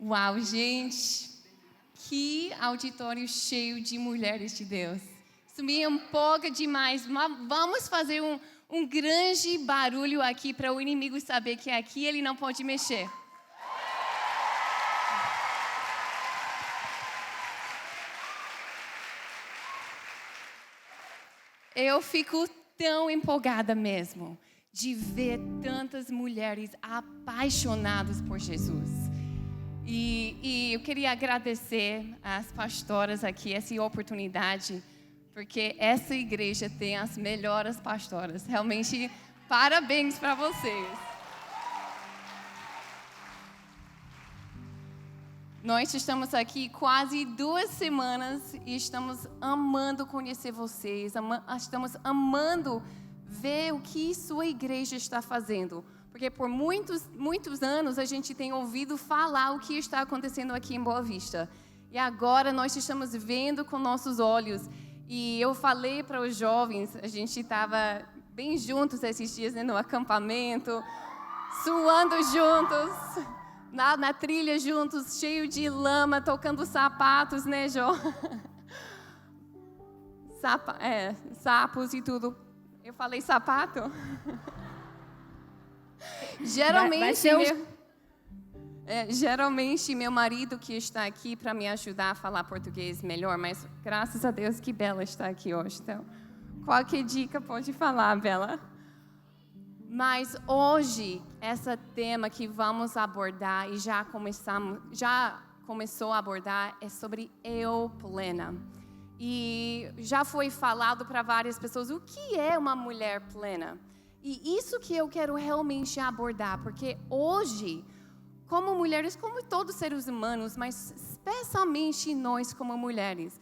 Uau, gente, que auditório cheio de mulheres de Deus. Isso me empolga demais. Vamos fazer um grande barulho aqui para o inimigo saber que aqui ele não pode mexer. Eu fico tão empolgada mesmo de ver tantas mulheres apaixonadas por Jesus. E eu queria agradecer às pastoras aqui essa oportunidade, porque essa igreja tem as melhores pastoras. Realmente, parabéns para vocês. Nós estamos aqui quase 2 semanas e estamos amando conhecer vocês, estamos amando ver o que sua igreja está fazendo. Porque por muitos anos a gente tem ouvido falar o que está acontecendo aqui em Boa Vista. E agora nós estamos vendo com nossos olhos. E eu falei para os jovens, a gente estava bem juntos esses dias, né, no acampamento, suando juntos, na trilha juntos, cheio de lama, tocando sapatos, né, Jô? Sapos e tudo. Eu falei sapato? Geralmente meu marido que está aqui para me ajudar a falar português melhor, mas graças a Deus que Bela está aqui hoje. Então, qualquer dica pode falar, Bela. Mas hoje, esse tema que vamos abordar e já começou a abordar é sobre eu plena. E já foi falado para várias pessoas o que é uma mulher plena. E isso que eu quero realmente abordar, porque hoje, como mulheres, como todos os seres humanos, mas especialmente nós como mulheres,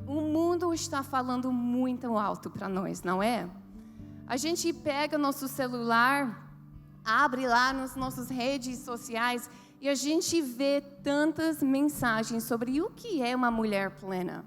o mundo está falando muito alto para nós, não é? A gente pega nosso celular, abre lá nas nossas redes sociais e a gente vê tantas mensagens sobre o que é uma mulher plena.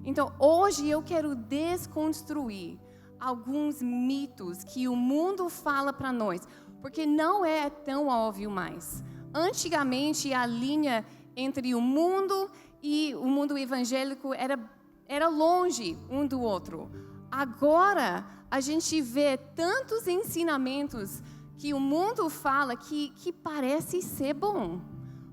Então, hoje eu quero desconstruir alguns mitos que o mundo fala para nós, porque não é tão óbvio mais. Antigamente, a linha entre o mundo e o mundo evangélico era longe um do outro. Agora, a gente vê tantos ensinamentos que o mundo fala que parece ser bom,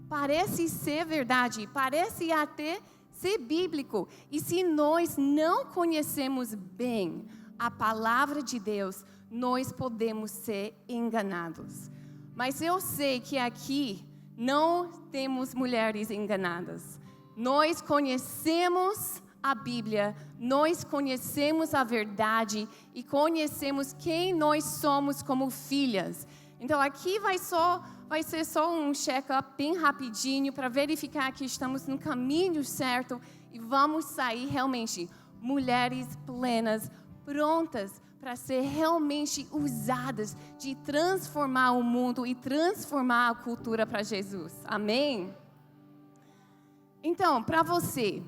parece ser verdade, parece até ser bíblico. E se nós não conhecemos bem a palavra de Deus, nós podemos ser enganados. Mas eu sei que aqui não temos mulheres enganadas. Nós conhecemos a Bíblia, nós conhecemos a verdade e conhecemos quem nós somos como filhas. Então aqui vai ser só um check-up bem rapidinho para verificar que estamos no caminho certo e vamos sair realmente mulheres plenas, prontas para ser realmente usadas de transformar o mundo e transformar a cultura para Jesus. Amém? Então, para você,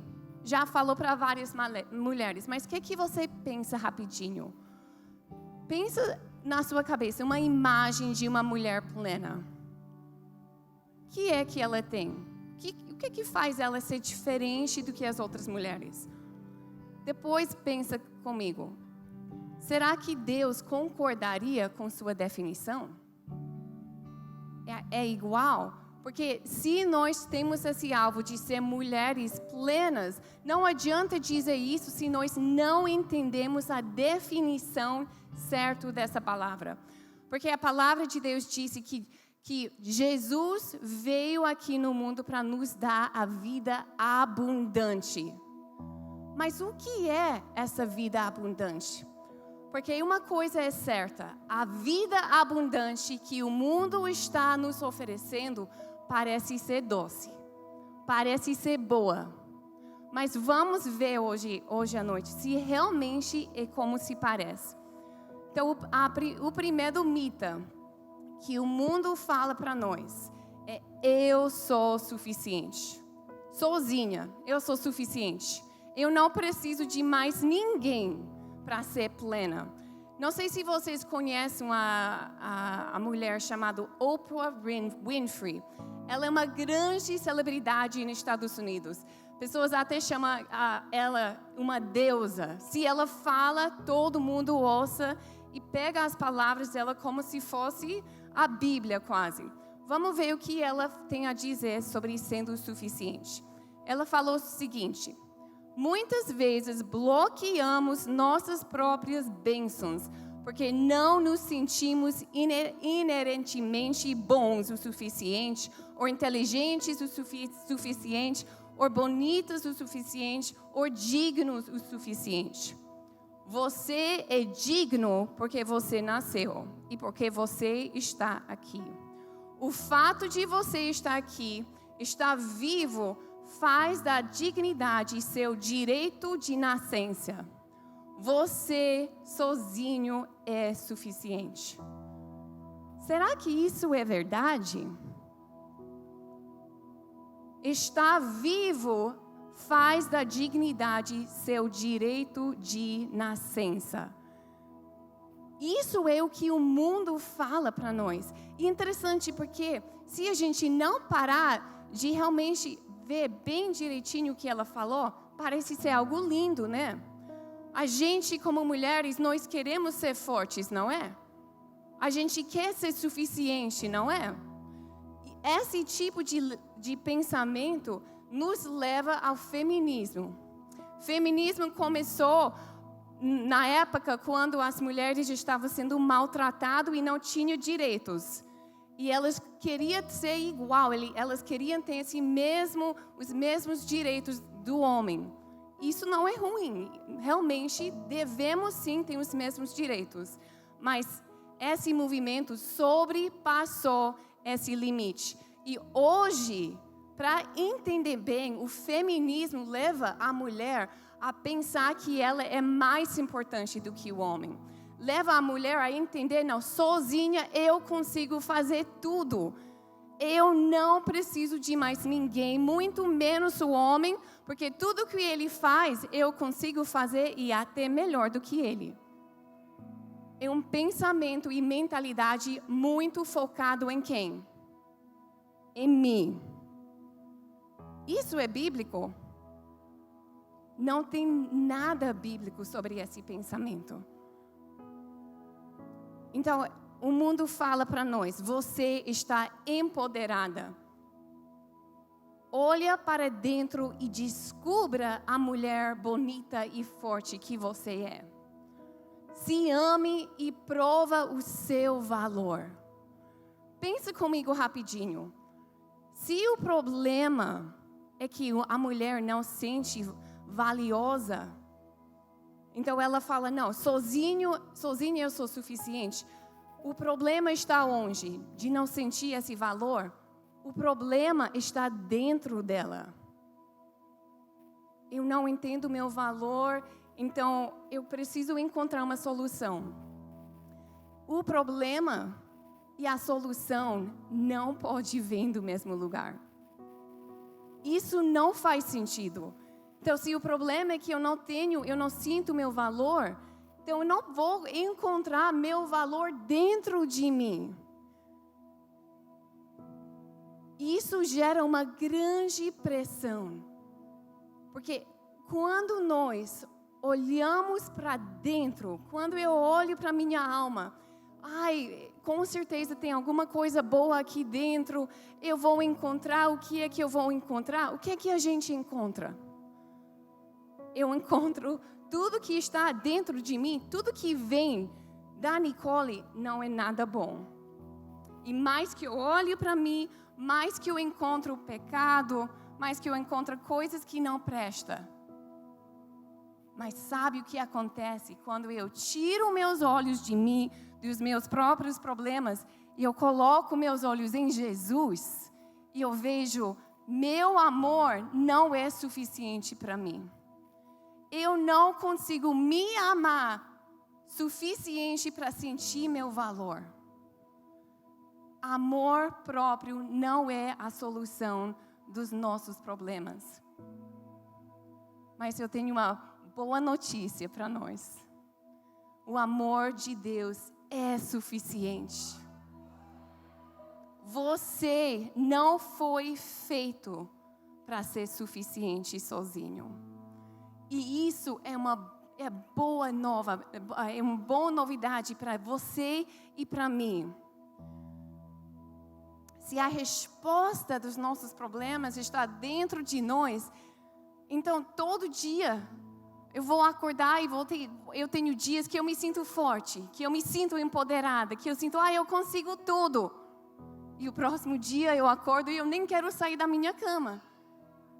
já falou para várias mulheres, mas o que você pensa rapidinho? Pensa na sua cabeça uma imagem de uma mulher plena. O que é que ela tem? O que faz ela ser diferente do que as outras mulheres? Depois pensa comigo. Será que Deus concordaria com sua definição? É igual? Porque se nós temos esse alvo de ser mulheres plenas, não adianta dizer isso se nós não entendemos a definição certa dessa palavra. Porque a palavra de Deus disse que Jesus veio aqui no mundo para nos dar a vida abundante. Mas o que é essa vida abundante? Porque uma coisa é certa, a vida abundante que o mundo está nos oferecendo parece ser doce, parece ser boa. Mas vamos ver hoje à noite se realmente é como se parece. Então, o primeiro mito que o mundo fala para nós é: eu sou suficiente. Sozinha, eu sou suficiente. Eu não preciso de mais ninguém para ser plena. Não sei se vocês conhecem a mulher chamada Oprah Winfrey. Ela é uma grande celebridade nos Estados Unidos. Pessoas até chamam ela uma deusa. Se ela fala, todo mundo ouça e pega as palavras dela como se fosse a Bíblia quase. Vamos ver o que ela tem a dizer sobre sendo suficiente. Ela falou o seguinte: muitas vezes bloqueamos nossas próprias bênçãos porque não nos sentimos inerentemente bons o suficiente, ou inteligentes o suficiente, ou bonitos o suficiente, ou dignos o suficiente. Você é digno porque você nasceu e porque você está aqui. O fato de você estar aqui, estar vivo, faz da dignidade seu direito de nascença. Você sozinho é suficiente. Será que isso é verdade? Estar vivo faz da dignidade seu direito de nascença. Isso é o que o mundo fala para nós. E é interessante porque se a gente não parar de realmente ver bem direitinho o que ela falou, parece ser algo lindo, né? A gente, como mulheres, nós queremos ser fortes, não é? A gente quer ser suficiente, não é? Esse tipo de pensamento nos leva ao feminismo. Feminismo começou na época quando as mulheres estavam sendo maltratadas e não tinham direitos. E elas queriam ser igual, elas queriam ter os mesmos direitos do homem. Isso não é ruim, realmente devemos sim ter os mesmos direitos. Mas esse movimento sobrepassou esse limite. E hoje, para entender bem, o feminismo leva a mulher a pensar que ela é mais importante do que o homem. Leva a mulher a entender, não, sozinha eu consigo fazer tudo. Eu não preciso de mais ninguém, muito menos o homem, porque tudo que ele faz, eu consigo fazer e até melhor do que ele. É um pensamento e mentalidade muito focado em quem? Em mim. Isso é bíblico? Não tem nada bíblico sobre esse pensamento. Então, o mundo fala para nós, você está empoderada. Olha para dentro e descubra a mulher bonita e forte que você é. Se ame e prova o seu valor. Pensa comigo rapidinho. Se o problema é que a mulher não se sente valiosa, então ela fala, não, sozinha eu sou suficiente. O problema está onde? De não sentir esse valor? O problema está dentro dela. Eu não entendo o meu valor, então eu preciso encontrar uma solução. O problema e a solução não podem vir do mesmo lugar. Isso não faz sentido. Então, se o problema é que eu não sinto meu valor, então eu não vou encontrar meu valor dentro de mim. Isso gera uma grande pressão. Porque quando nós olhamos para dentro, quando eu olho para minha alma, com certeza tem alguma coisa boa aqui dentro, eu vou encontrar, o que é que eu vou encontrar? O que é que a gente encontra? Eu encontro tudo que está dentro de mim, tudo que vem da Nicole não é nada bom. E mais que eu olho para mim, mais que eu encontro o pecado, mais que eu encontro coisas que não prestam. Mas sabe o que acontece quando eu tiro meus olhos de mim, dos meus próprios problemas, e eu coloco meus olhos em Jesus, e eu vejo, meu amor não é suficiente para mim. Eu não consigo me amar suficiente para sentir meu valor. Amor próprio não é a solução dos nossos problemas. Mas eu tenho uma boa notícia para nós. O amor de Deus é suficiente. Você não foi feito para ser suficiente sozinho. E isso é uma boa novidade para você e para mim. Se a resposta dos nossos problemas está dentro de nós, então todo dia eu vou acordar e eu tenho dias que eu me sinto forte, que eu me sinto empoderada, que eu sinto, eu consigo tudo. E o próximo dia eu acordo e eu nem quero sair da minha cama.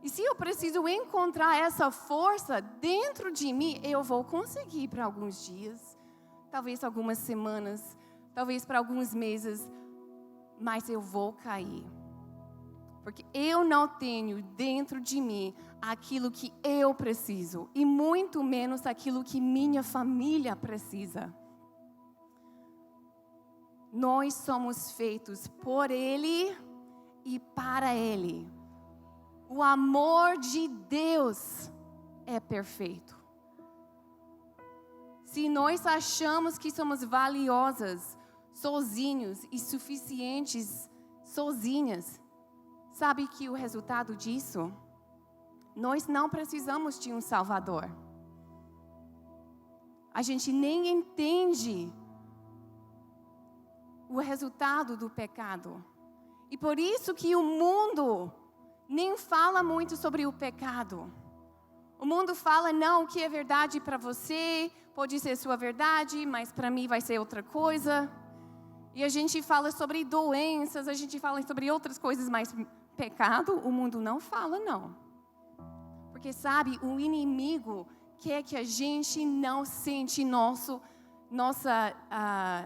E se eu preciso encontrar essa força dentro de mim, eu vou conseguir para alguns dias, talvez algumas semanas, talvez para alguns meses, mas eu vou cair. Porque eu não tenho dentro de mim aquilo que eu preciso, e muito menos aquilo que minha família precisa. Nós somos feitos por Ele e para Ele. O amor de Deus é perfeito. Se nós achamos que somos valiosas, sozinhos e suficientes, sozinhas, sabe que o resultado disso? Nós não precisamos de um Salvador. A gente nem entende o resultado do pecado. E por isso que o mundo nem fala muito sobre o pecado. O mundo fala, não, o que é verdade para você pode ser sua verdade, mas para mim vai ser outra coisa. E a gente fala sobre doenças, a gente fala sobre outras coisas, mas pecado o mundo não fala, não. Porque sabe, o inimigo quer que a gente não sente nossa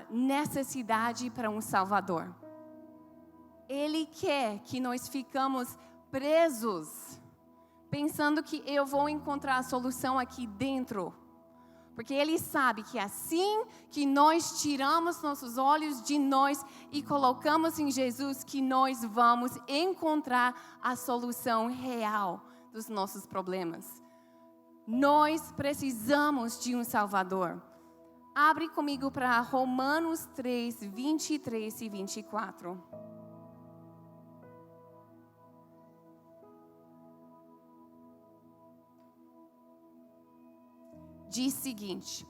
necessidade para um Salvador. Ele quer que nós ficamos presos, pensando que eu vou encontrar a solução aqui dentro. Porque Ele sabe que assim que nós tiramos nossos olhos de nós e colocamos em Jesus, que nós vamos encontrar a solução real dos nossos problemas. Nós precisamos de um Salvador. Abre comigo para Romanos 3, 23 e 24. Diz o seguinte: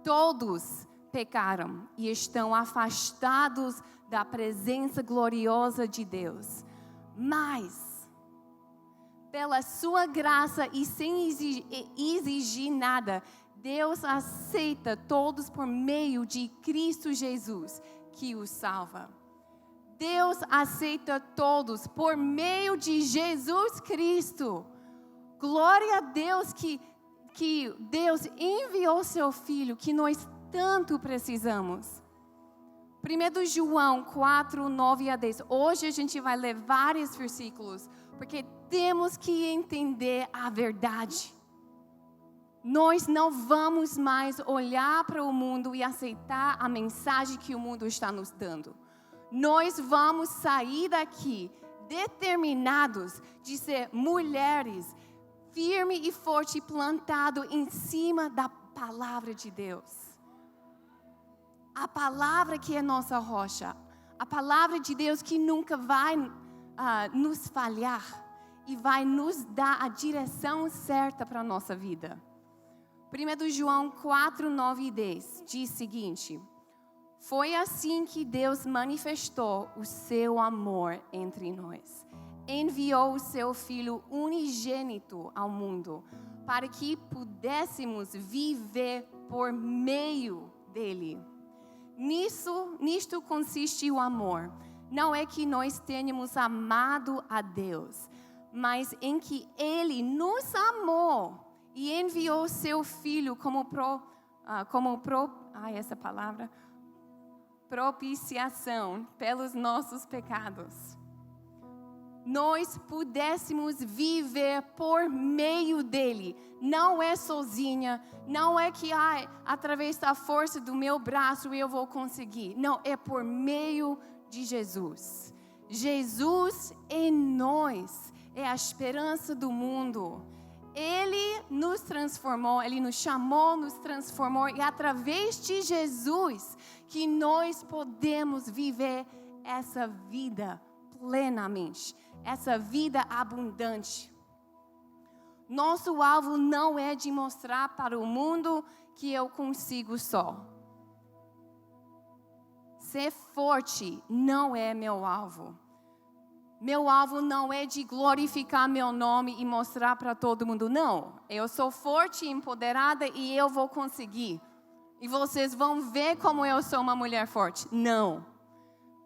todos pecaram e estão afastados da presença gloriosa de Deus. Mas, pela sua graça e sem exigir nada, Deus aceita todos por meio de Cristo Jesus, que os salva. Deus aceita todos por meio de Jesus Cristo. Glória a Deus que Deus enviou seu Filho, que nós tanto precisamos. 1 João 4, 9 a 10. Hoje a gente vai ler vários versículos, porque temos que entender a verdade. Nós não vamos mais olhar para o mundo e aceitar a mensagem que o mundo está nos dando. Nós vamos sair daqui determinados de ser mulheres firme e forte, plantado em cima da palavra de Deus. A palavra que é nossa rocha. A palavra de Deus que nunca vai nos falhar e vai nos dar a direção certa para a nossa vida. 1 João 4, 9 e 10 diz o seguinte: foi assim que Deus manifestou o seu amor entre nós. Enviou o seu Filho unigênito ao mundo, para que pudéssemos viver por meio dele. Nisto consiste o amor. Não é que nós tenhamos amado a Deus, mas em que Ele nos amou e enviou o seu Filho propiciação pelos nossos pecados. Nós pudéssemos viver por meio dele. Não é sozinha, não é que através da força do meu braço eu vou conseguir. Não, é por meio de Jesus. Jesus em nós é a esperança do mundo. Ele nos transformou, Ele nos chamou, nos transformou, e através de Jesus que nós podemos viver essa vida plenamente, essa vida abundante. Nosso alvo não é de mostrar para o mundo que eu consigo só. Ser forte não é meu alvo. Meu alvo não é de glorificar meu nome e mostrar para todo mundo. Não, eu sou forte e empoderada e eu vou conseguir. E vocês vão ver como eu sou uma mulher forte. Não.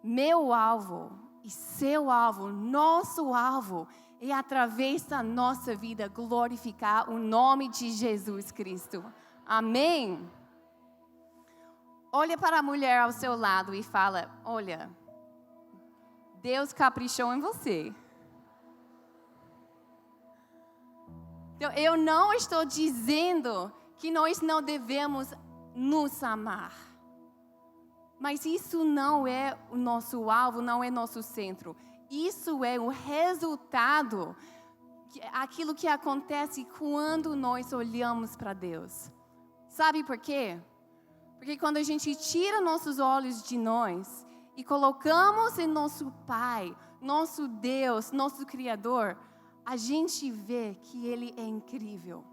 Meu alvo e seu alvo, nosso alvo, é através da nossa vida glorificar o nome de Jesus Cristo. Amém? Olha para a mulher ao seu lado e fala, olha, Deus caprichou em você. Então, eu não estou dizendo que nós não devemos nos amar. Mas isso não é o nosso alvo, não é nosso centro. Isso é o resultado, aquilo que acontece quando nós olhamos para Deus. Sabe por quê? Porque quando a gente tira nossos olhos de nós e colocamos em nosso Pai, nosso Deus, nosso Criador, a gente vê que Ele é incrível.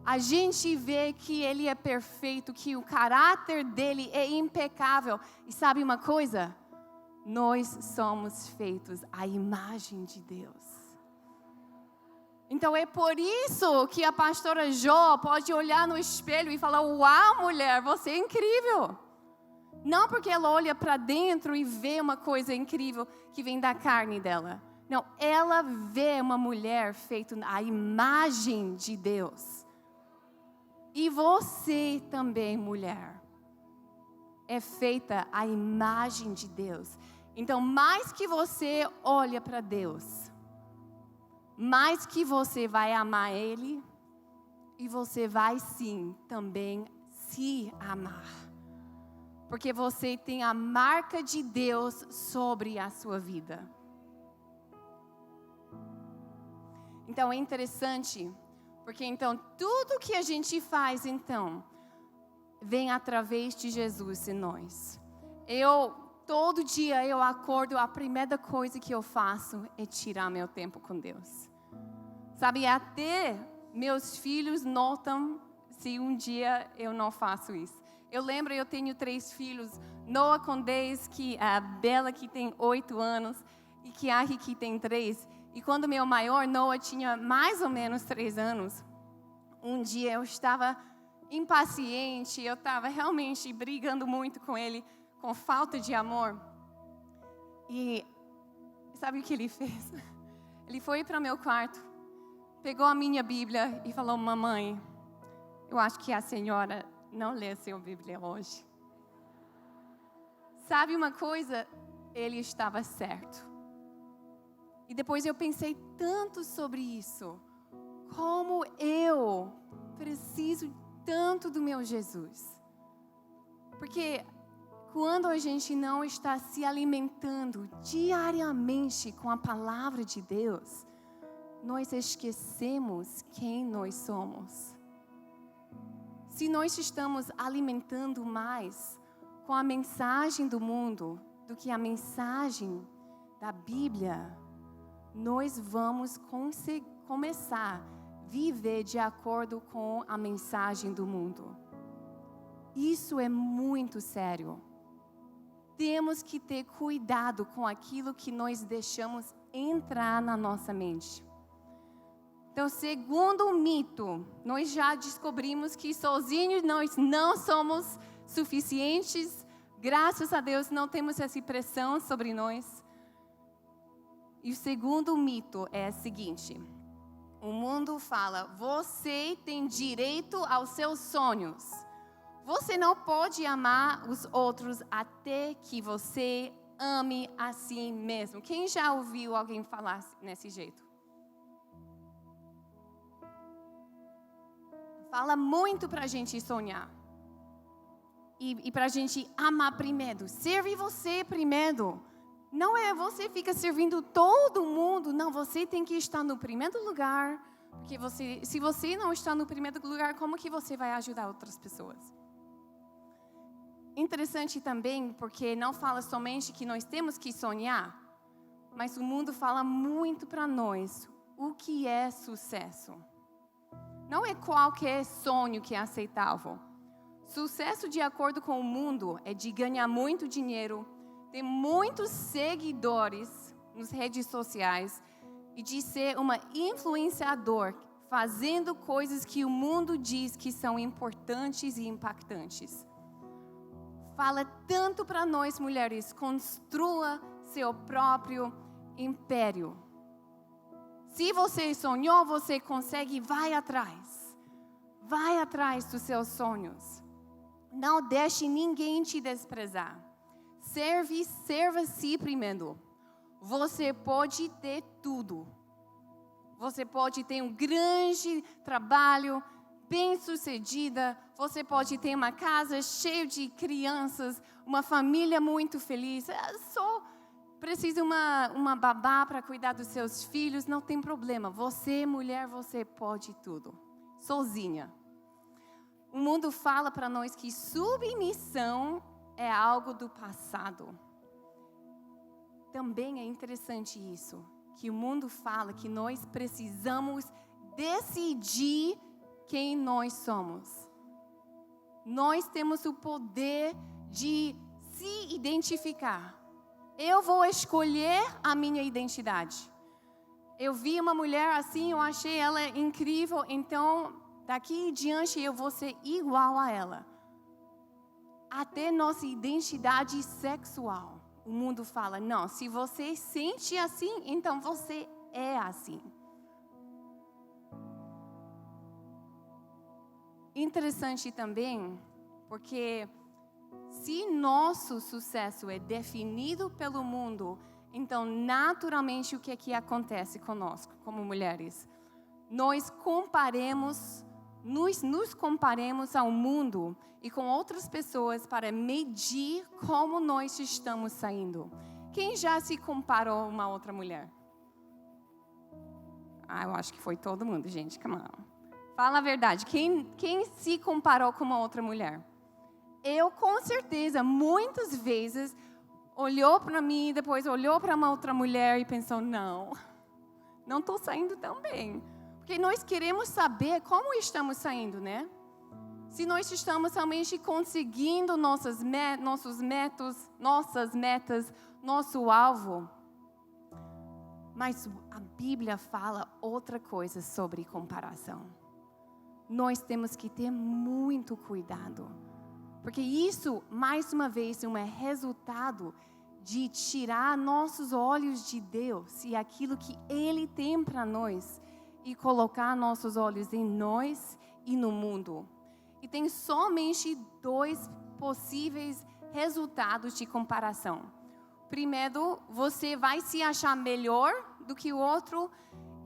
A gente vê que Ele é perfeito, que o caráter dEle é impecável. E sabe uma coisa? Nós somos feitos à imagem de Deus. Então é por isso que a pastora Jó pode olhar no espelho e falar, uau, mulher, você é incrível. Não porque ela olha para dentro e vê uma coisa incrível que vem da carne dela. Não, ela vê uma mulher feita à imagem de Deus. E você também, mulher, é feita à imagem de Deus. Então, mais que você olha para Deus, mais que você vai amar Ele, e você vai sim também se amar. Porque você tem a marca de Deus sobre a sua vida. Então é interessante, porque então tudo que a gente faz então vem através de Jesus em nós. Todo dia eu acordo, a primeira coisa que eu faço é tirar meu tempo com Deus. Sabe, até meus filhos notam se um dia eu não faço isso. Eu lembro, eu tenho 3 filhos, Noah com 10, a Bela que tem 8 anos e Kiari que tem 3. E quando meu maior, Noah, tinha mais ou menos 3 anos, um dia eu estava impaciente, eu estava realmente brigando muito com ele, com falta de amor. E sabe o que ele fez? Ele foi para o meu quarto, pegou a minha Bíblia e falou, mamãe, eu acho que a senhora não lê a sua Bíblia hoje. Sabe uma coisa? Ele estava certo. E depois eu pensei tanto sobre isso. Como eu preciso tanto do meu Jesus. Porque quando a gente não está se alimentando diariamente com a palavra de Deus, nós esquecemos quem nós somos. Se nós estamos alimentando mais com a mensagem do mundo do que a mensagem da Bíblia, nós vamos começar a viver de acordo com a mensagem do mundo. Isso é muito sério. Temos que ter cuidado com aquilo que nós deixamos entrar na nossa mente. Então, segundo o mito, nós já descobrimos que sozinhos nós não somos suficientes. Graças a Deus não temos essa pressão sobre nós. E o segundo mito é o seguinte: o mundo fala, você tem direito aos seus sonhos. Você não pode amar os outros até que você ame a si mesmo. Quem já ouviu alguém falar desse jeito? Fala muito para a gente sonhar. E para a gente amar primeiro. Serve você primeiro. Não é você fica servindo todo mundo. Não, você tem que estar no primeiro lugar. Porque se você não está no primeiro lugar, como que você vai ajudar outras pessoas? Interessante também, porque não fala somente que nós temos que sonhar, mas o mundo fala muito para nós o que é sucesso. Não é qualquer sonho que é aceitável. Sucesso, de acordo com o mundo, é de ganhar muito dinheiro, ter muitos seguidores nas redes sociais e de ser uma influenciador, fazendo coisas que o mundo diz que são importantes e impactantes. Fala tanto para nós mulheres, construa seu próprio império. Se você sonhou, você consegue, vai atrás. Vai atrás dos seus sonhos. Não deixe ninguém te desprezar. Serva-se primeiro. Você pode ter tudo. Você pode ter um grande trabalho, bem-sucedida. Você pode ter uma casa cheia de crianças, uma família muito feliz. Só precisa uma babá para cuidar dos seus filhos, não tem problema. Você, mulher, você pode tudo. Sozinha. O mundo fala para nós que submissão é algo do passado. Também é interessante isso, que o mundo fala que nós precisamos decidir quem nós somos. Nós temos o poder de se identificar. Eu vou escolher a minha identidade. Eu vi uma mulher assim, eu achei ela incrível, então daqui em diante eu vou ser igual a ela. Até nossa identidade sexual. O mundo fala, não, se você sente assim, então você é assim. Interessante também, porque se nosso sucesso é definido pelo mundo, então naturalmente o que é que acontece conosco, como mulheres? Nós nos comparemos ao mundo e com outras pessoas para medir como nós estamos saindo. Quem já se comparou a uma outra mulher? Eu acho que foi todo mundo, gente, come on. Fala a verdade, quem se comparou com uma outra mulher? Eu, com certeza, muitas vezes, olhou para mim, depois olhou para uma outra mulher e pensou, não estou saindo tão bem. Porque nós queremos saber como estamos saindo, né? Se nós estamos realmente conseguindo nossos metas, nosso alvo. Mas a Bíblia fala outra coisa sobre comparação. Nós temos que ter muito cuidado. Porque isso, mais uma vez, é um resultado de tirar nossos olhos de Deus e aquilo que Ele tem para nós e colocar nossos olhos em nós e no mundo. E tem somente 2 possíveis resultados de comparação. Primeiro, você vai se achar melhor do que o outro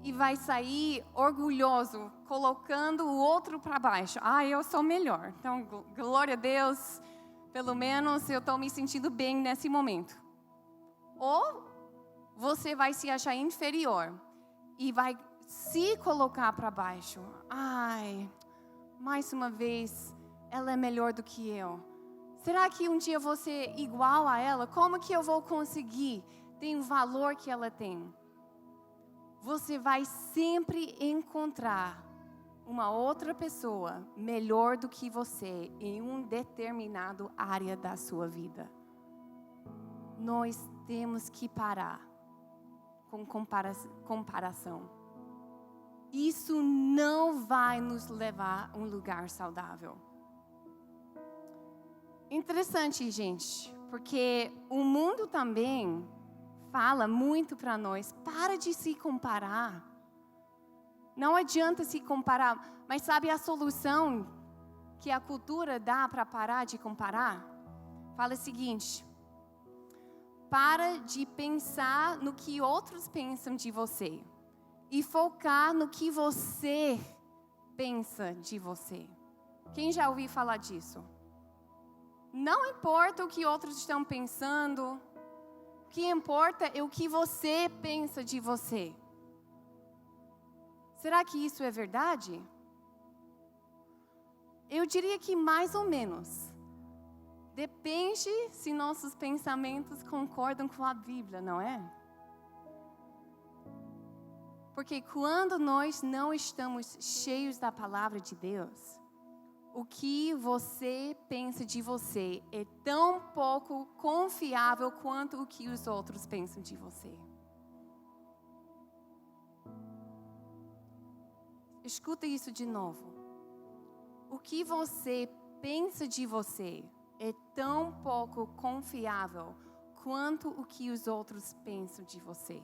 e vai sair orgulhoso, colocando o outro para baixo. Eu sou melhor. Então, glória a Deus, pelo menos eu estou me sentindo bem nesse momento. Ou você vai se achar inferior e vai se colocar para baixo. Mais uma vez, ela é melhor do que eu. Será que um dia eu vou ser igual a ela? Como que eu vou conseguir? Tem o valor que ela tem. Você vai sempre encontrar uma outra pessoa melhor do que você em um determinado área da sua vida. Nós temos que parar com comparação. Isso não vai nos levar a um lugar saudável. Interessante, gente, porque o mundo também fala muito para nós, para de se comparar. Não adianta se comparar, mas sabe a solução que a cultura dá para parar de comparar? Fala o seguinte: para de pensar no que outros pensam de você e focar no que você pensa de você. Quem já ouviu falar disso? Não importa o que outros estão pensando, o que importa é o que você pensa de você. Será que isso é verdade? Eu diria que mais ou menos. Depende se nossos pensamentos concordam com a Bíblia, não é? Porque quando nós não estamos cheios da palavra de Deus, o que você pensa de você é tão pouco confiável quanto o que os outros pensam de você. Escuta isso de novo. O que você pensa de você é tão pouco confiável quanto o que os outros pensam de você.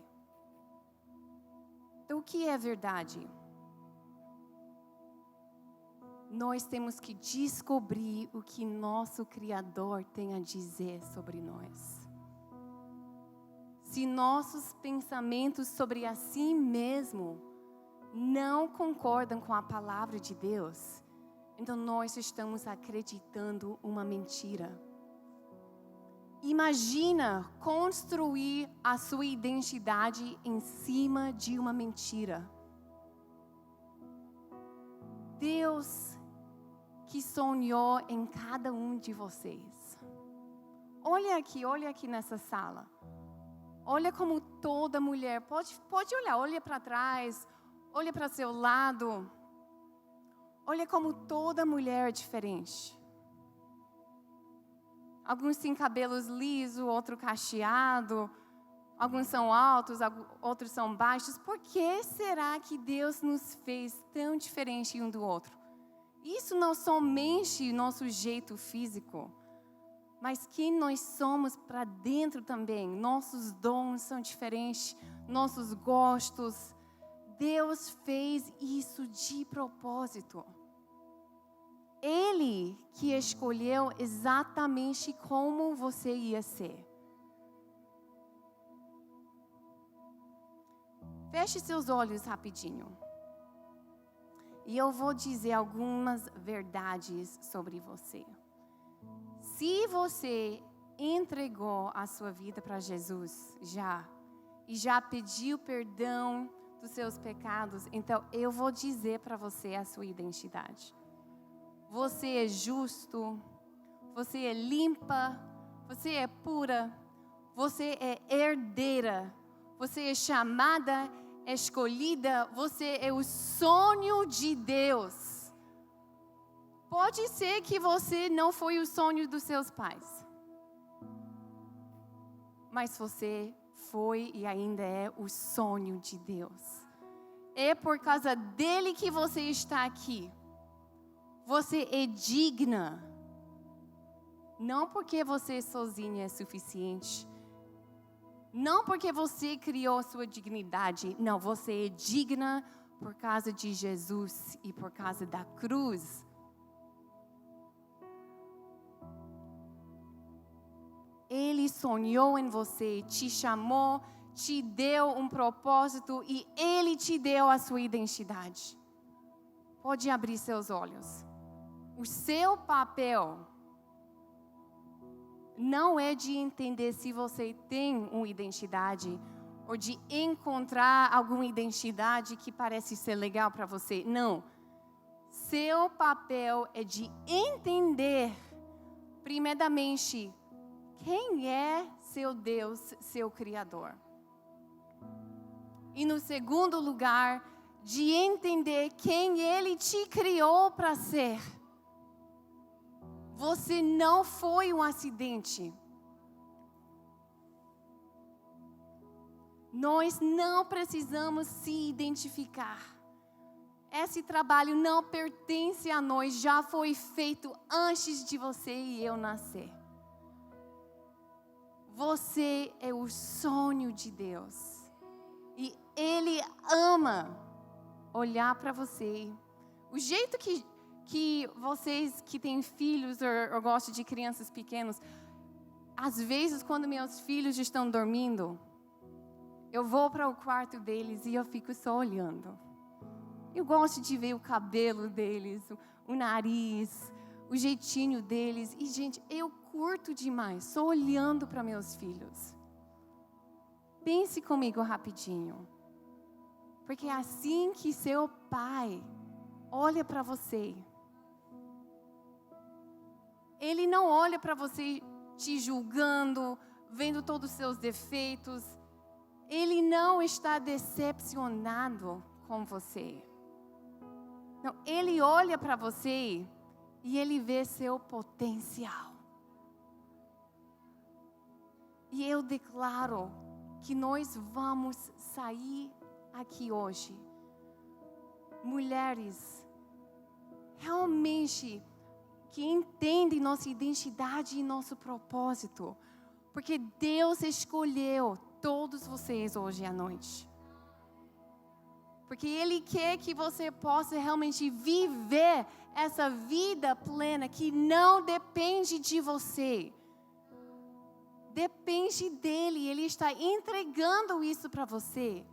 Então, o que é verdade? Nós temos que descobrir o que nosso Criador tem a dizer sobre nós. Se nossos pensamentos sobre a si mesmo não concordam com a palavra de Deus, então nós estamos acreditando uma mentira. Imagina construir a sua identidade em cima de uma mentira. Deus que sonhou em cada um de vocês. Olha aqui nessa sala. Olha como toda mulher, pode olhar, olha para trás, olha para seu lado. Olha como toda mulher é diferente. Alguns têm cabelos lisos, outros cacheados. Alguns são altos, outros são baixos. Por que será que Deus nos fez tão diferente um do outro? Isso não somente nosso jeito físico, mas quem nós somos para dentro também. Nossos dons são diferentes, nossos gostos. Deus fez isso de propósito. Ele que escolheu exatamente como você ia ser. Feche seus olhos rapidinho. E eu vou dizer algumas verdades sobre você. Se você entregou a sua vida para Jesus e já pediu perdão dos seus pecados, então eu vou dizer para você a sua identidade. Você é justo, você é limpa, você é pura, você é herdeira, você é chamada, escolhida, você é o sonho de Deus. Pode ser que você não foi o sonho dos seus pais, mas você foi e ainda é o sonho de Deus. É por causa dele que você está aqui. Você é digna. Não porque você sozinha é suficiente. Não porque você criou sua dignidade. Não, você é digna por causa de Jesus e por causa da cruz. Ele sonhou em você, te chamou, te deu um propósito e Ele te deu a sua identidade. Pode abrir seus olhos. O seu papel não é de entender se você tem uma identidade ou de encontrar alguma identidade que parece ser legal para você. Não. Seu papel é de entender, primeiramente, quem é seu Deus, seu Criador. E no segundo lugar, de entender quem Ele te criou para ser. Você não foi um acidente. Nós não precisamos se identificar. Esse trabalho não pertence a nós, já foi feito antes de você e eu nascer. Você é o sonho de Deus. E Ele ama olhar para você. O jeito que vocês que têm filhos ou gostam de crianças pequenas, às vezes quando meus filhos estão dormindo, eu vou para o quarto deles e eu fico só olhando. Eu gosto de ver o cabelo deles, o nariz, o jeitinho deles. E, gente, eu curto demais, só olhando para meus filhos. Pense comigo rapidinho. Porque é assim que seu pai olha para você. Ele não olha para você te julgando, vendo todos os seus defeitos. Ele não está decepcionado com você. Não, ele olha para você e ele vê seu potencial. E eu declaro que nós vamos sair aqui hoje, mulheres realmente que entendem nossa identidade e nosso propósito, porque Deus escolheu todos vocês hoje à noite. Porque Ele quer que você possa realmente viver essa vida plena que não depende de você. Depende dEle, Ele está entregando isso para você.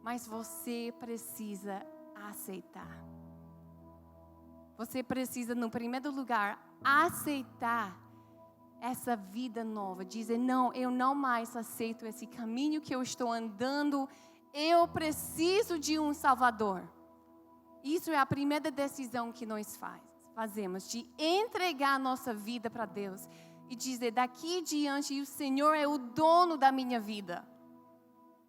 Mas você precisa aceitar. Você precisa, no primeiro lugar, aceitar essa vida nova. Dizer, não, eu não mais aceito esse caminho que eu estou andando. Eu preciso de um Salvador. Isso é a primeira decisão que nós fazemos. De entregar a nossa vida para Deus. E dizer, daqui diante, o Senhor é o dono da minha vida.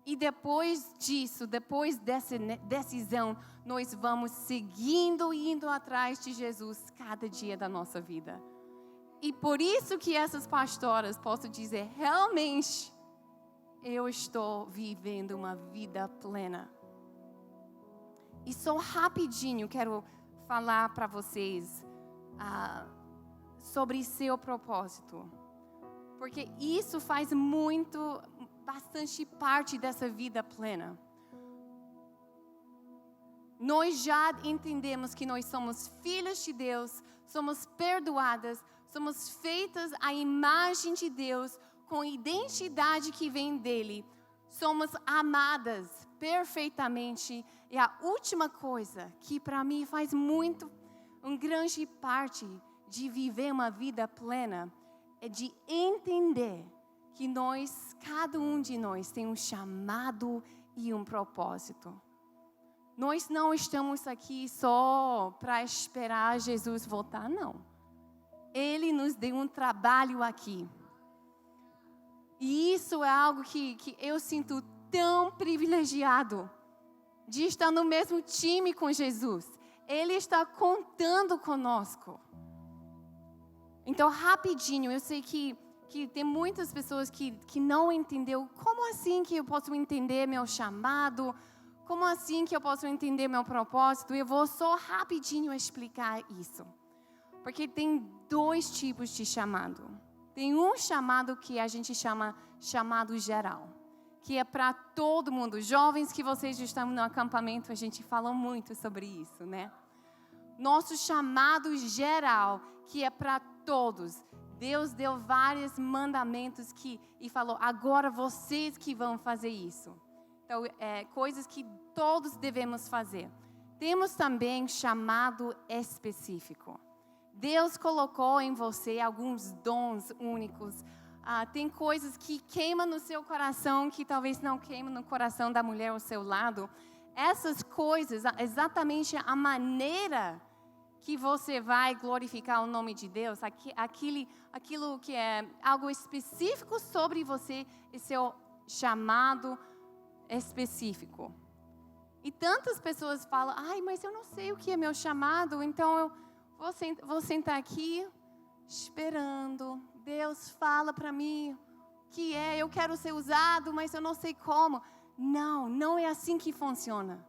E depois disso, depois dessa decisão, nós vamos seguindo e indo atrás de Jesus cada dia da nossa vida. E por isso que essas pastoras, posso dizer, realmente, eu estou vivendo uma vida plena. E só rapidinho quero falar para vocês sobre seu propósito. Porque isso faz bastante parte dessa vida plena. Nós já entendemos que nós somos filhas de Deus, somos perdoadas, somos feitas à imagem de Deus, com identidade que vem dEle. Somos amadas perfeitamente. E a última coisa que para mim faz uma grande parte de viver uma vida plena, é de entender que cada um de nós tem um chamado e um propósito. Nós não estamos aqui só para esperar Jesus voltar, não. Ele nos deu um trabalho aqui. E isso é algo que eu sinto tão privilegiado, de estar no mesmo time com Jesus. Ele está contando conosco. Então, rapidinho, eu sei que tem muitas pessoas que não entenderam. Como assim que eu posso entender meu chamado? Como assim que eu posso entender meu propósito? Eu vou só rapidinho explicar isso. Porque tem 2 tipos de chamado. Tem um chamado que a gente chama chamado geral, que é para todo mundo. Jovens que vocês estão no acampamento, a gente fala muito sobre isso, né? Nosso chamado geral, que é para todos. Deus deu vários mandamentos e falou, agora vocês que vão fazer isso. Então, coisas que todos devemos fazer. Temos também chamado específico. Deus colocou em você alguns dons únicos. Tem coisas que queimam no seu coração, que talvez não queimam no coração da mulher ao seu lado. Essas coisas, exatamente a maneira que você vai glorificar o nome de Deus, aquilo que é algo específico sobre você, é seu chamado específico. E tantas pessoas falam, mas eu não sei o que é meu chamado, então eu vou sentar aqui esperando. Deus fala para mim que eu quero ser usado, mas eu não sei como. Não é assim que funciona.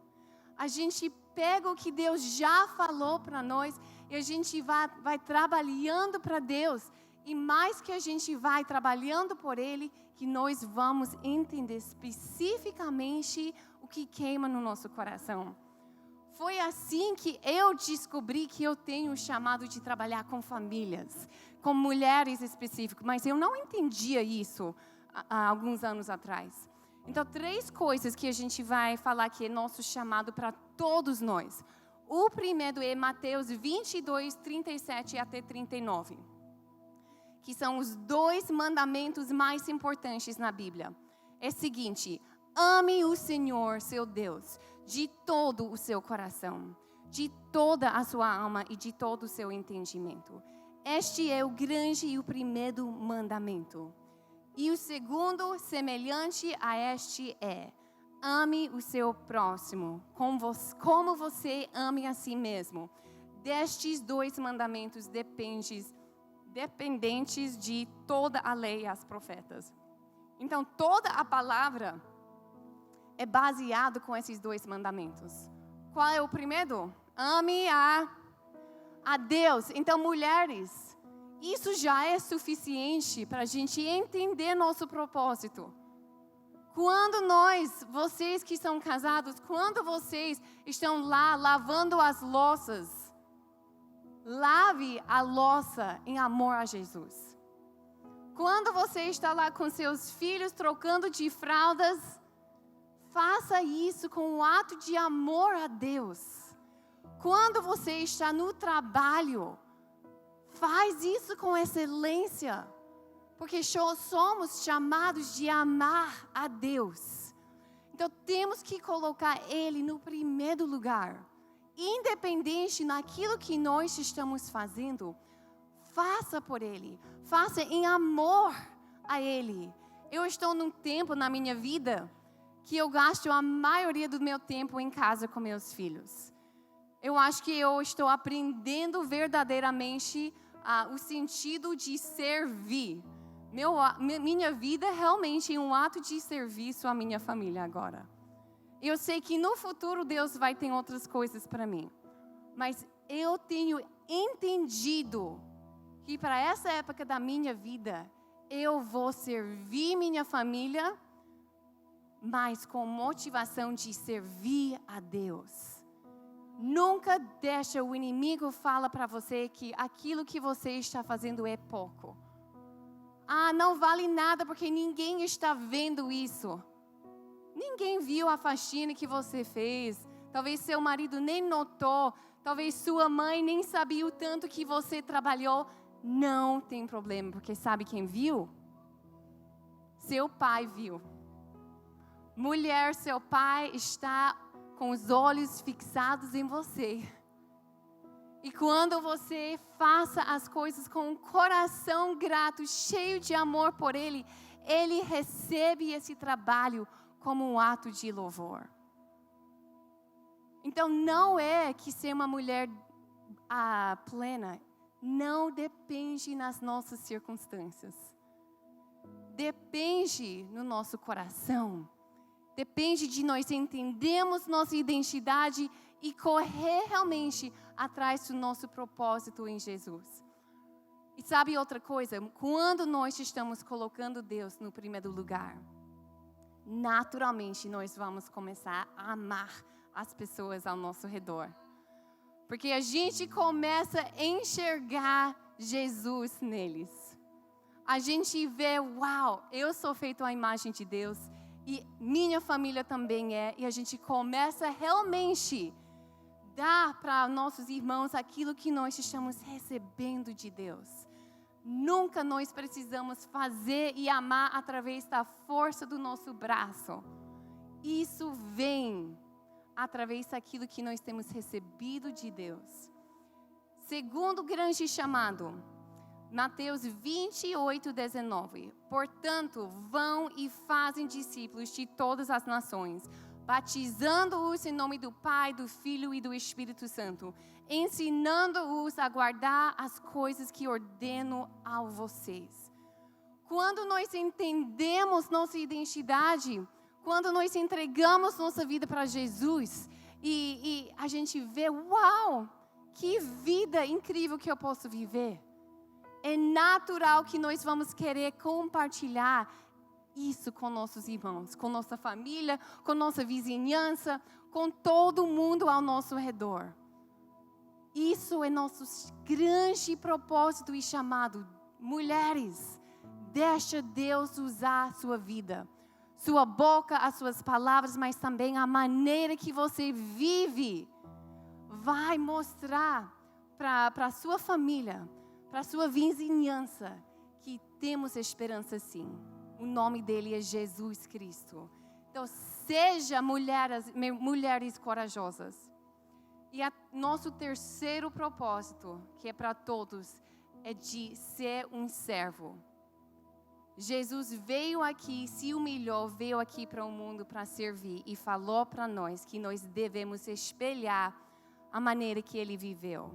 A gente pega o que Deus já falou para nós e a gente vai trabalhando para Deus. E mais que a gente vai trabalhando por Ele, que nós vamos entender especificamente o que queima no nosso coração. Foi assim que eu descobri que eu tenho o chamado de trabalhar com famílias, com mulheres específicas, mas eu não entendia isso há alguns anos atrás. Então, 3 coisas que a gente vai falar que é nosso chamado para todos nós. O primeiro é Mateus 22, 37 até 39, que são os 2 mandamentos mais importantes na Bíblia. É o seguinte: ame o Senhor, seu Deus, de todo o seu coração, de toda a sua alma e de todo o seu entendimento. Este é o grande e o primeiro mandamento. E o segundo, semelhante a este é: ame o seu próximo, como você ame a si mesmo. Destes 2 mandamentos dependentes de toda a lei e as profetas. Então, toda a palavra é baseada com esses 2 mandamentos. Qual é o primeiro? Ame a Deus. Então, mulheres, isso já é suficiente para a gente entender nosso propósito. Quando vocês que são casados, quando vocês estão lá lavando as louças, lave a louça em amor a Jesus. Quando você está lá com seus filhos trocando de fraldas, faça isso com um ato de amor a Deus. Quando você está no trabalho, faz isso com excelência, porque somos chamados de amar a Deus. Então temos que colocar Ele no primeiro lugar. Independente naquilo que nós estamos fazendo, faça por Ele, faça em amor a Ele. Eu estou num tempo na minha vida que eu gasto a maioria do meu tempo em casa com meus filhos. Eu acho que eu estou aprendendo verdadeiramente o sentido de servir. Minha vida é realmente um ato de serviço à minha família agora. Eu sei que no futuro Deus vai ter outras coisas para mim. Mas eu tenho entendido que para essa época da minha vida, eu vou servir minha família, mas com motivação de servir a Deus. Nunca deixa o inimigo falar para você que aquilo que você está fazendo é pouco. Não vale nada porque ninguém está vendo isso. Ninguém viu a faxina que você fez. Talvez seu marido nem notou. Talvez sua mãe nem sabia o tanto que você trabalhou. Não tem problema, porque sabe quem viu? Seu pai viu. Mulher, seu pai está com os olhos fixados em você. E quando você faça as coisas com um coração grato, cheio de amor por Ele, Ele recebe esse trabalho como um ato de louvor. Então, não é que ser uma mulher plena não depende nas nossas circunstâncias. Depende no nosso coração. Depende de nós entendermos nossa identidade e correr realmente atrás do nosso propósito em Jesus. E sabe outra coisa? Quando nós estamos colocando Deus no primeiro lugar, naturalmente nós vamos começar a amar as pessoas ao nosso redor. Porque a gente começa a enxergar Jesus neles. A gente vê, uau, eu sou feito à imagem de Deus e minha família também é. E a gente começa realmente a dar para nossos irmãos aquilo que nós estamos recebendo de Deus. Nunca nós precisamos fazer e amar através da força do nosso braço. Isso vem através daquilo que nós temos recebido de Deus. Segundo grande chamado, Mateus 28:19. Portanto, vão e fazem discípulos de todas as nações, batizando-os em nome do Pai, do Filho e do Espírito Santo, ensinando-os a guardar as coisas que ordeno a vocês. Quando nós entendemos nossa identidade, quando nós entregamos nossa vida para Jesus e a gente vê, uau, que vida incrível que eu posso viver. É natural que nós vamos querer compartilhar isso com nossos irmãos, com nossa família, com nossa vizinhança, com todo mundo ao nosso redor. Isso é nosso grande propósito e chamado. Mulheres, deixa Deus usar a sua vida. Sua boca, as suas palavras, mas também a maneira que você vive vai mostrar para a sua família, para a sua vizinhança, que temos esperança sim. O nome dele é Jesus Cristo. Então, seja mulheres corajosas. E nosso terceiro propósito, que é para todos, é de ser um servo. Jesus veio aqui, se humilhou, veio aqui para o mundo para servir e falou para nós que nós devemos espelhar a maneira que ele viveu.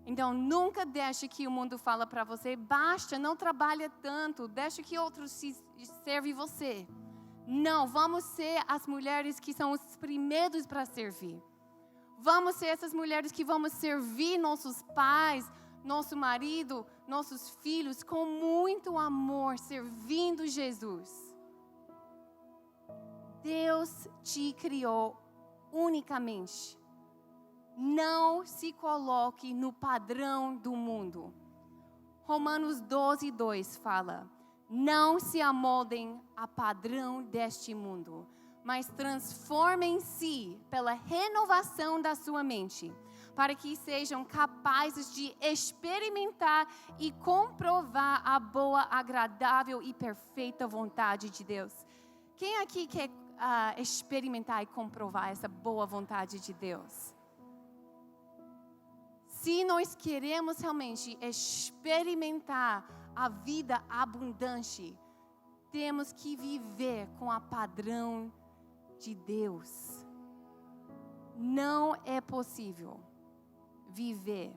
Então, nunca deixe que o mundo fale para você, basta, não trabalha tanto, deixa que outros servem você. Não, vamos ser as mulheres que são os primeiros para servir. Vamos ser essas mulheres que vamos servir nossos pais, nosso marido, nossos filhos, com muito amor, servindo Jesus. Deus te criou unicamente. Não se coloque no padrão do mundo. Romanos 12:2 fala: não se amoldem a padrão deste mundo, mas transformem-se pela renovação da sua mente, para que sejam capazes de experimentar e comprovar a boa, agradável e perfeita vontade de Deus. Quem aqui quer experimentar e comprovar essa boa vontade de Deus? Se nós queremos realmente experimentar a vida abundante, temos que viver com a padrão de Deus. Não é possível viver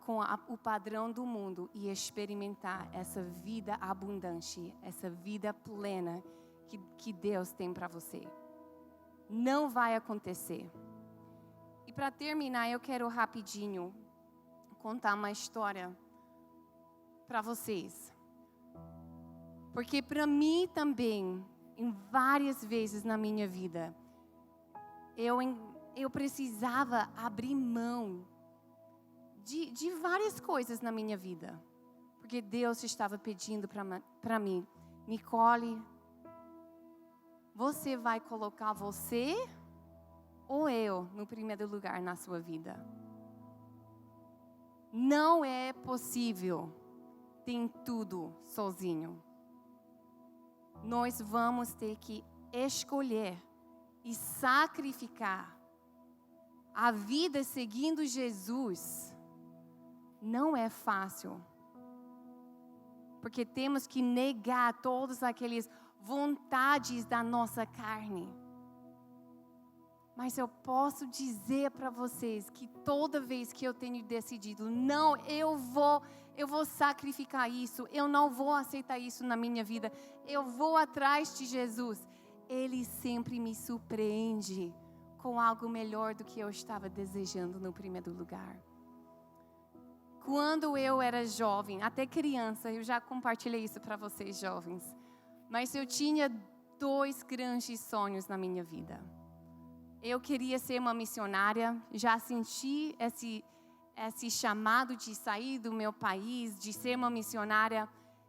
com o padrão do mundo e experimentar essa vida abundante, essa vida plena que Deus tem para você. Não vai acontecer. E para terminar, eu quero rapidinho contar uma história para vocês. Porque para mim também, em várias vezes na minha vida, eu precisava abrir mão de várias coisas na minha vida. Porque Deus estava pedindo para mim, Nicole, você vai colocar você ou eu no primeiro lugar na sua vida? Não é possível ter tudo sozinho. Nós vamos ter que escolher e sacrificar. A vida seguindo Jesus não é fácil. Porque temos que negar todas aquelas vontades da nossa carne. Mas eu posso dizer para vocês que toda vez que eu tenho decidido, não, eu vou sacrificar isso, eu não vou aceitar isso na minha vida, eu vou atrás de Jesus, Ele sempre me surpreende com algo melhor do que eu estava desejando no primeiro lugar. Quando eu era jovem, até criança, eu já compartilhei isso para vocês jovens, mas eu tinha 2 grandes sonhos na minha vida. Eu queria ser uma missionária, já senti esse chamado de sair do meu país, de ser uma missionária,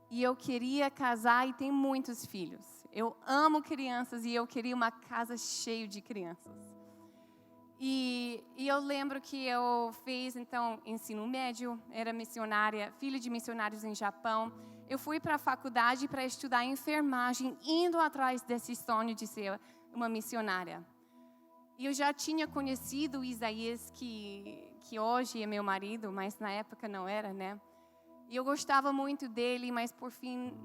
e eu queria casar e ter muitos filhos. Eu amo crianças e eu queria uma casa cheia de crianças. E eu lembro que eu fiz, então, ensino médio, era missionária, filha de missionários em Japão. Eu fui para a faculdade para estudar enfermagem, indo atrás desse sonho de ser uma missionária. E eu já tinha conhecido o Isaías, que hoje é meu marido, mas na época não era, né? E eu gostava muito dele, mas por fim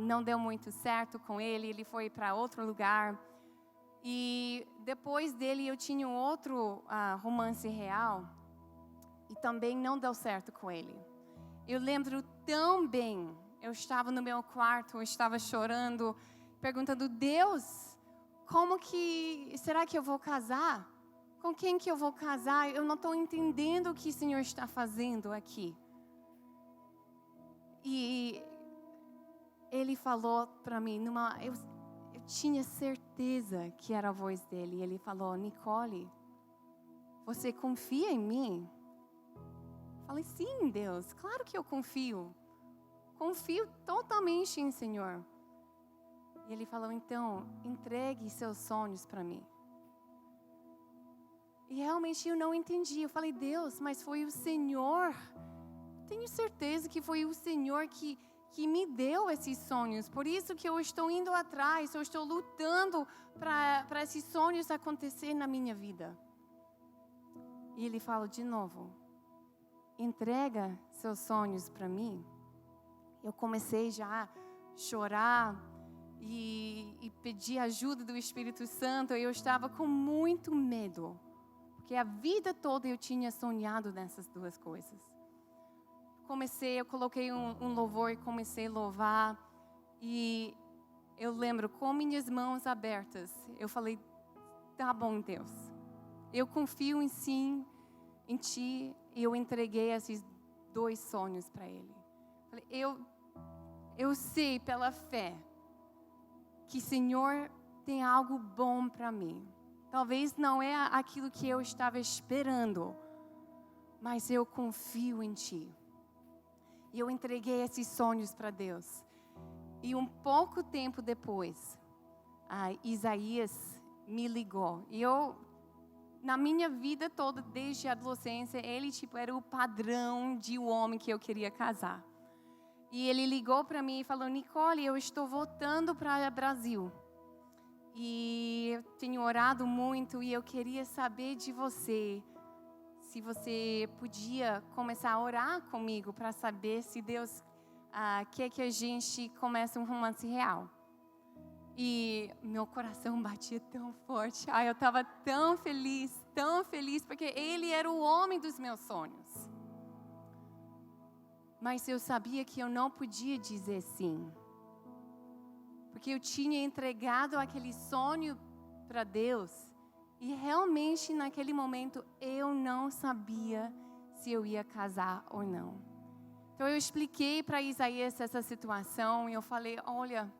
não deu muito certo com ele. Ele foi para outro lugar. E depois dele eu tinha um outro romance real e também não deu certo com ele. Eu lembro tão bem, eu estava no meu quarto, eu estava chorando, perguntando, Deus, será que eu vou casar? Com quem que eu vou casar? Eu não estou entendendo o que o Senhor está fazendo aqui. E Ele falou para mim, eu tinha certeza que era a voz dele. Ele falou, Nicole, você confia em mim? Falei, sim, Deus, claro que eu confio. Confio totalmente em Senhor. E Ele falou, então, entregue seus sonhos para mim. E realmente eu não entendi. Eu falei, Deus, mas foi o Senhor. Tenho certeza que foi o Senhor que me deu esses sonhos. Por isso que eu estou indo atrás, eu estou lutando para esses sonhos acontecerem na minha vida. E Ele fala de novo, entrega seus sonhos para mim. Eu comecei já a chorar e pedir ajuda do Espírito Santo. Eu estava com muito medo, porque a vida toda eu tinha sonhado nessas duas coisas. Eu coloquei um louvor e comecei a louvar. E eu lembro, com minhas mãos abertas, eu falei, tá bom, Deus. Eu confio em Ti, e eu entreguei esses 2 sonhos para Ele. Falei, eu sei pela fé que o Senhor tem algo bom para mim. Talvez não é aquilo que eu estava esperando, mas eu confio em Ti. E eu entreguei esses sonhos para Deus. E um pouco tempo depois, Isaías me ligou. E na minha vida toda, desde a adolescência, ele era o padrão de um homem que eu queria casar. E ele ligou para mim e falou, Nicole, eu estou voltando para o Brasil. E eu tenho orado muito e eu queria saber de você, se você podia começar a orar comigo para saber se Deus quer que a gente comece um romance real. E meu coração batia tão forte. Eu estava tão feliz, porque ele era o homem dos meus sonhos. Mas eu sabia que eu não podia dizer sim. Porque eu tinha entregado aquele sonho para Deus. E realmente, naquele momento, eu não sabia se eu ia casar ou não. Então, eu expliquei para Isaías essa situação. E eu falei, olha,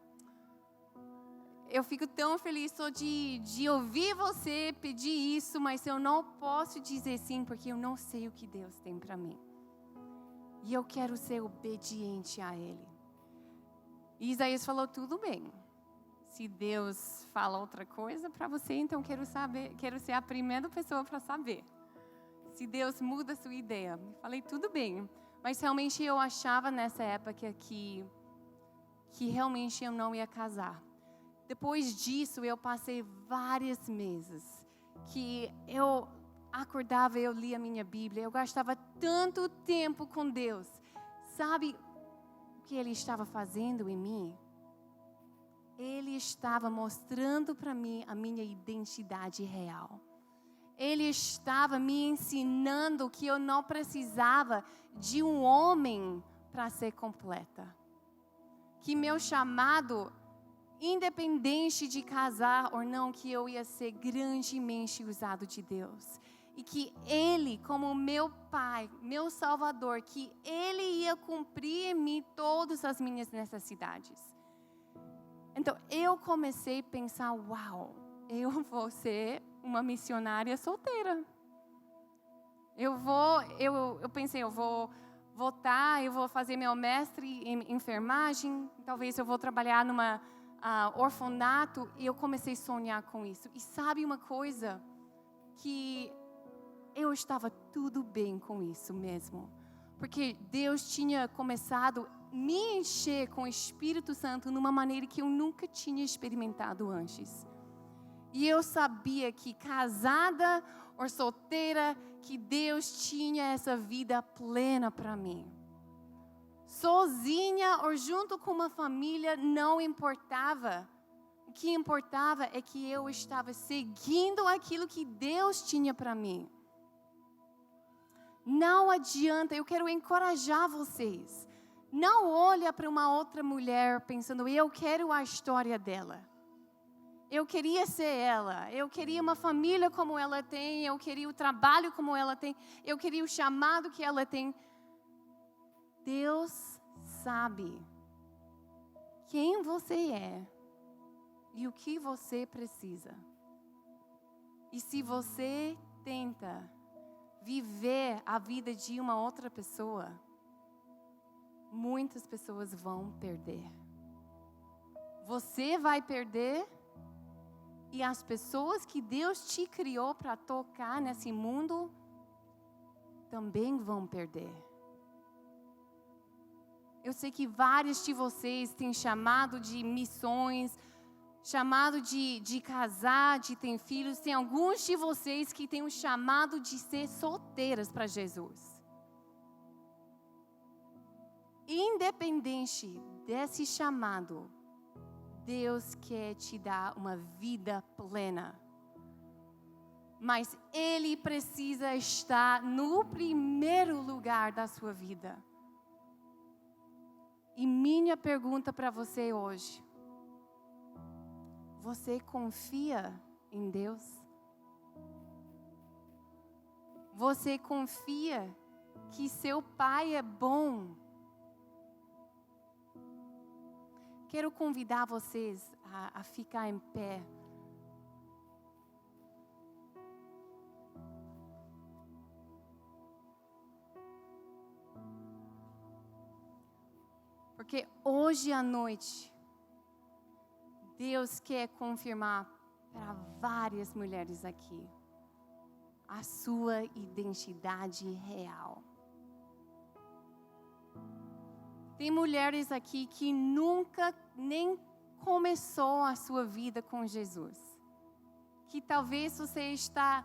eu fico tão feliz só de ouvir você pedir isso. Mas eu não posso dizer sim, porque eu não sei o que Deus tem para mim. E eu quero ser obediente a Ele. E Isaías falou, tudo bem. Se Deus fala outra coisa para você, então quero ser a primeira pessoa para saber. Se Deus muda a sua ideia. Falei, tudo bem. Mas realmente eu achava nessa época que realmente eu não ia casar. Depois disso, eu passei vários meses que eu acordava, eu lia a minha Bíblia. Eu gastava tanto tempo com Deus. Sabe o que Ele estava fazendo em mim? Ele estava mostrando para mim a minha identidade real. Ele estava me ensinando que eu não precisava de um homem para ser completa. Que meu chamado, independente de casar ou não, que eu ia ser grandemente usado de Deus. E que Ele, como meu Pai, meu Salvador, que Ele ia cumprir em mim todas as minhas necessidades. Então, eu comecei a pensar, uau, eu vou ser uma missionária solteira. Eu pensei, eu vou voltar, eu vou fazer meu mestre em enfermagem, talvez eu vou trabalhar numa orfanato, e eu comecei a sonhar com isso. E sabe uma coisa? Que eu estava tudo bem com isso mesmo. Porque Deus tinha começado a me encher com o Espírito Santo numa maneira que eu nunca tinha experimentado antes. E eu sabia que casada ou solteira, que Deus tinha essa vida plena para mim. Sozinha ou junto com uma família, não importava. O que importava é que eu estava seguindo aquilo que Deus tinha para mim. Não adianta, eu quero encorajar vocês. Não olha para uma outra mulher pensando, eu quero a história dela. Eu queria ser ela. Eu queria uma família como ela tem. Eu queria o trabalho como ela tem. Eu queria o chamado que ela tem. Deus sabe quem você é e o que você precisa. E se você tenta viver a vida de uma outra pessoa, muitas pessoas vão perder. Você vai perder e as pessoas que Deus te criou para tocar nesse mundo também vão perder. Eu sei que vários de vocês têm chamado de missões, chamado de casar, de ter filhos. Tem alguns de vocês que têm um chamado de ser solteiras para Jesus. independente desse chamado, Deus quer te dar uma vida plena. Mas Ele precisa estar no primeiro lugar da sua vida. E minha pergunta para você hoje: você confia em Deus? Você confia que seu Pai é bom? Quero convidar vocês a ficar em pé. Porque hoje à noite, Deus quer confirmar para várias mulheres aqui a sua identidade real. Tem mulheres aqui que nunca nem começou a sua vida com Jesus. Que talvez você está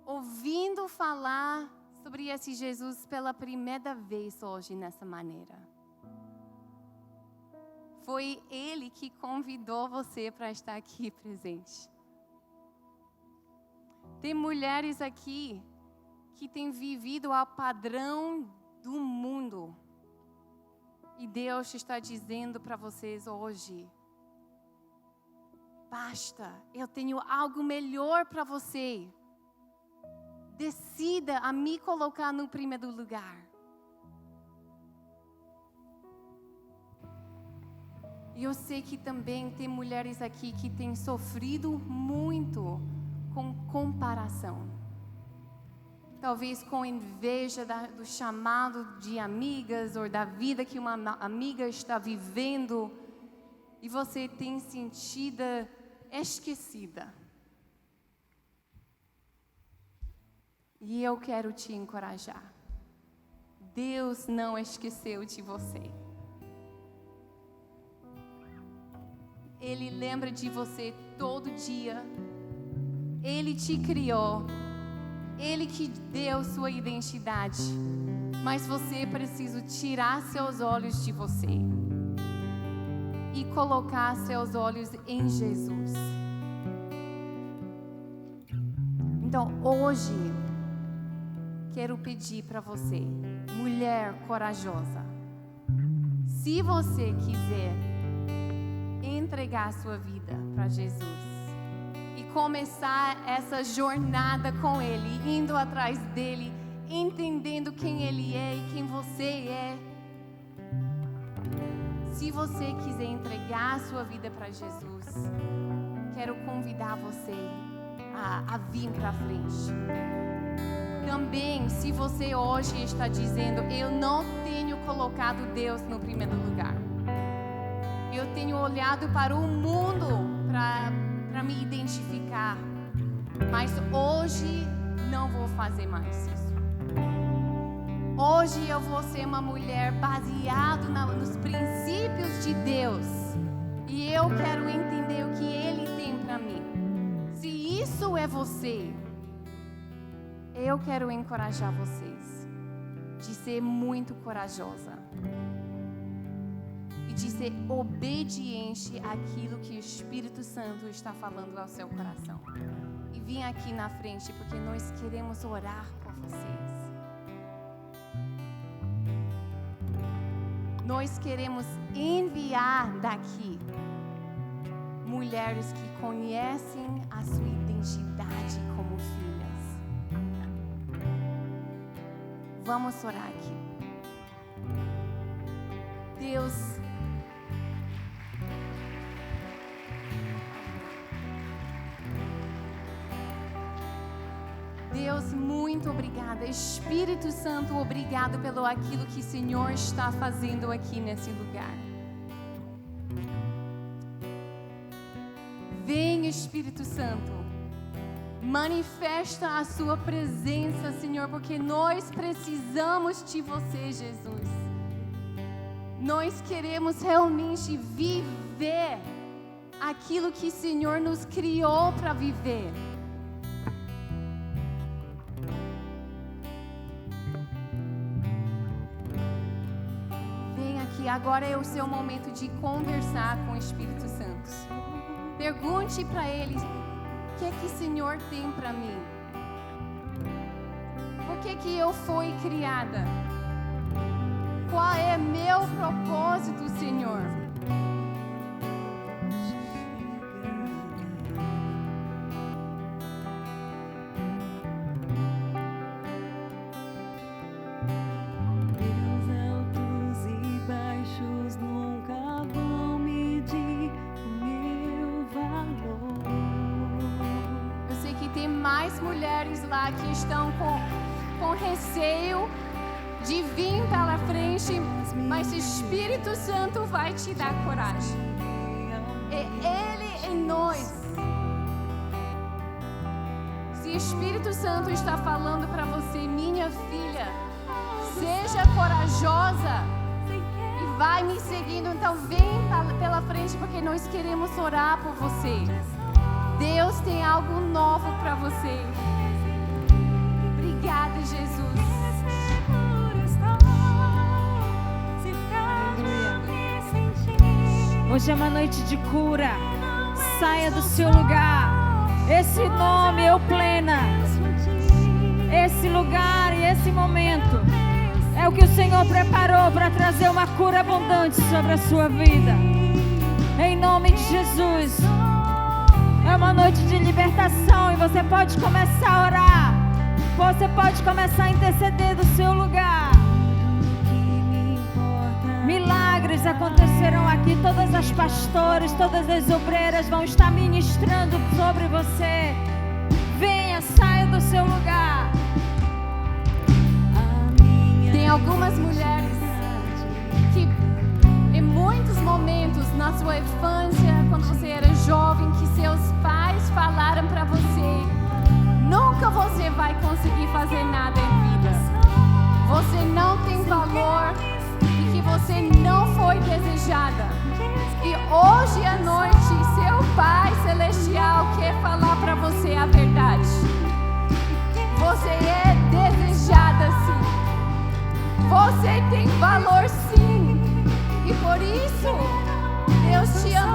ouvindo falar sobre esse Jesus pela primeira vez hoje nessa maneira. Foi Ele que convidou você para estar aqui presente. Tem mulheres aqui que têm vivido ao padrão do mundo. E Deus está dizendo para vocês hoje: basta, eu tenho algo melhor para você. Decida a me colocar no primeiro lugar. E eu sei que também tem mulheres aqui que têm sofrido muito com comparação. Talvez com inveja do chamado de amigas ou da vida que uma amiga está vivendo. E você tem sentido esquecida. E eu quero te encorajar. Deus não esqueceu de você. Ele lembra de você todo dia. Ele te criou. Ele que deu sua identidade. Mas você precisa tirar seus olhos de você e colocar seus olhos em Jesus. Então, hoje, quero pedir para você, mulher corajosa, se você quiser entregar a sua vida para Jesus e começar essa jornada com Ele, indo atrás dEle, entendendo quem Ele é e quem você é. Se você quiser entregar a sua vida para Jesus, quero convidar você a vir para frente. Também, se você hoje está dizendo, eu não tenho colocado Deus no primeiro lugar. Eu tenho olhado para o mundo para me identificar. Mas hoje não vou fazer mais isso. Hoje eu vou ser uma mulher baseada nos princípios de Deus. E eu quero entender o que Ele tem para mim. Se isso é você, eu quero encorajar vocês de ser muito corajosa. E de ser obediente àquilo que o Espírito Santo está falando ao seu coração. E vim aqui na frente porque nós queremos orar por vocês. Nós queremos enviar daqui mulheres que conhecem a sua identidade como filhas. Vamos orar aqui. Deus, muito obrigada. Espírito Santo, obrigado pelo aquilo que o Senhor está fazendo aqui nesse lugar. Vem, Espírito Santo, manifesta a sua presença, Senhor, porque nós precisamos de você, Jesus. Nós queremos realmente viver aquilo que o Senhor nos criou para viver. que agora é o seu momento de conversar com o Espírito Santo. Pergunte para Ele, o que é que o Senhor tem para mim? Por que eu fui criada? Qual é meu propósito, Senhor? Lá que estão com receio de vir pela frente, mas o Espírito Santo vai te dar coragem. É Ele em nós. Se o Espírito Santo está falando para você, minha filha, seja corajosa e vai me seguindo, então vem pela frente, porque nós queremos orar por você. Deus tem algo novo para você. Obrigada, Jesus. Hoje é uma noite de cura. Saia do seu lugar. Esse nome, Eu Plena. Esse lugar e esse momento é o que o Senhor preparou para trazer uma cura abundante sobre a sua vida. Em nome de Jesus. É uma noite de libertação e você pode começar a orar. Você pode começar a interceder do seu lugar. Milagres acontecerão aqui. Todas as pastoras, todas as obreiras vão estar ministrando sobre você. Venha, saia do seu lugar. Tem algumas mulheres que em muitos momentos na sua infância, quando você era jovem, que seus pais falaram para você: nunca você vai conseguir fazer nada em vida. Você não tem valor e que você não foi desejada. E hoje à noite, seu Pai Celestial quer falar para você a verdade. Você é desejada sim. Você tem valor sim. E por isso, Deus te ama.